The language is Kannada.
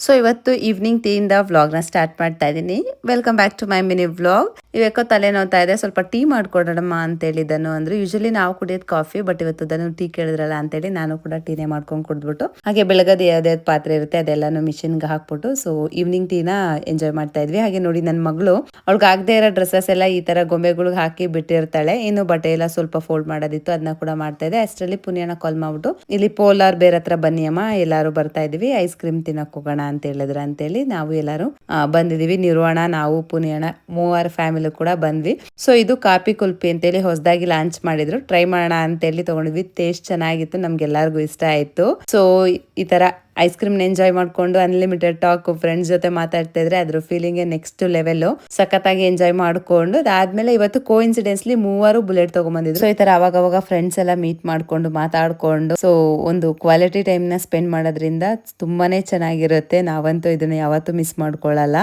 ಸೊ ಇವತ್ತು ಈವ್ನಿಂಗ್ ಟೀಯಿಂದ ವ್ಲಾಗ್ನ ಸ್ಟಾರ್ಟ್ ಮಾಡ್ತಾ ಇದ್ದೀನಿ. Welcome back to my mini vlog. ಇವಕ್ಕೋ ತಲೆ ನೋವ್ತಾ ಇದೆ, ಸ್ವಲ್ಪ ಟೀ ಮಾಡ್ಕೊಡೋಣಮ್ಮ ಅಂತೇಳಿ ಧನು ಅಂದ್ರೆ ಯೂಶಲಿ ನಾವು ಕುಡಿಯೋದು ಕಾಫಿ, ಬಟ್ ಇವತ್ತು ಧನು ಟೀ ಕೇಳಿದ್ರಲ್ಲ ಅಂತೇಳಿ ನಾನು ಕೂಡ ಟೀನೇ ಮಾಡ್ಕೊಂಡು ಕುಡಿದ್ಬಿಟ್ಟು ಹಾಗೆ ಬೆಳಗದ ಯಾವ್ದಾವ್ದು ಪಾತ್ರೆ ಇರುತ್ತೆ ಅದೆಲ್ಲಾನು ಮಿಷಿನ್ಗೆ ಹಾಕ್ಬಿಟ್ಟು ಸೊ ಈವ್ನಿಂಗ್ ಟೀನ ಎಂಜಾಯ್ ಮಾಡ್ತಾ ಇದ್ವಿ. ಹಾಗೆ ನೋಡಿ ನನ್ನ ಮಗಳು ಅವಳಿಗೆ ಆಗದೆ ಇರೋ ಡ್ರೆಸ್ಸಸ್ ಎಲ್ಲ ಈ ತರ ಗೊಂಬೆಗಳಿಗೆ ಹಾಕಿ ಬಿಟ್ಟಿರ್ತಾಳೆ. ಇನ್ನು ಬಟ್ಟೆ ಎಲ್ಲ ಸ್ವಲ್ಪ ಫೋಲ್ಡ್ ಮಾಡೋದಿತ್ತು, ಅದನ್ನ ಕೂಡ ಮಾಡ್ತಾ ಇದೆ. ಅಷ್ಟರಲ್ಲಿ ಪುಣ್ಯನ ಕಾಲ್ ಮಾಡ್ಬಿಟ್ಟು ಇಲ್ಲಿ ಪೋಲಾರ್ ಬೇರೆ ಹತ್ರ ಬನ್ನಿ ಅಮ್ಮ, ಎಲ್ಲಾರು ಬರ್ತಾ ಇದೀವಿ, ಐಸ್ ಕ್ರೀಮ್ ತಿನ್ನಕ್ ಹೋಗೋಣ ಅಂತ ಹೇಳಿದ್ರ ಅಂತೇಳಿ ನಾವು ಎಲ್ಲಾರು ಬಂದಿದೀವಿ. ನಿರ್ವಾಣ, ನಾವು ಪುಣ್ಯಣ, ಮೂವರು ಫ್ಯಾಮಿಲಿ ಕೂಡ ಬಂದ್ವಿ. ಸೊ ಇದು ಕಾಪಿ ಕುಲ್ಪಿ ಅಂತೇಳಿ ಹೊಸದಾಗಿ ಲಾಂಚ್ ಮಾಡಿದ್ರು, ಟ್ರೈ ಮಾಡೋಣ ಅಂತೇಳಿ ತಗೊಂಡಿದ್ವಿ. ಟೇಸ್ಟ್ ಚೆನ್ನಾಗಿತ್ತು, ನಮ್ಗೆಲ್ಲರಿಗೂ ಇಷ್ಟ ಆಯ್ತು. ಸೊ ಈ ತರ ಐಸ್ ಕ್ರೀಮ್ ಎಂಜಾಯ್ ಮಾಡ್ಕೊಂಡು ಅನ್ಲಿಮಿಟೆಡ್ ಟಾಕ್ ಫ್ರೆಂಡ್ಸ್ ಜೊತೆ ಮಾತಾಡ್ತಾ ಇದ್ರೆ ಅದ್ರ ಫೀಲಿಂಗ್ ನೆಕ್ಸ್ಟ್ ಲೆವೆಲ್. ಸಖತ್ತಾಗಿ ಎಂಜಾಯ್ ಮಾಡ್ಕೊಂಡು ಅದಾದ್ಮೇಲೆ ಇವತ್ತು ಕೋಇನ್ಸಿಡೆನ್ಸ್ಲಿ ಮೂವರು ಬುಲೆಟ್ ತಗೊಂಡ್ಬಂದಿದ್ರು. ಸೊ ಈ ತರ ಅವಾಗ ಫ್ರೆಂಡ್ಸ್ ಎಲ್ಲ ಮೀಟ್ ಮಾಡ್ಕೊಂಡು ಮಾತಾಡ್ಕೊಂಡು ಸೊ ಒಂದು ಕ್ವಾಲಿಟಿ ಟೈಮ್ ನ ಸ್ಪೆಂಡ್ ಮಾಡೋದ್ರಿಂದ ತುಂಬಾನೇ ಚೆನ್ನಾಗಿರುತ್ತೆ. ನಾವಂತೂ ಇದನ್ನ ಯಾವತ್ತೂ ಮಿಸ್ ಮಾಡ್ಕೊಳ್ಳಲ್ಲ.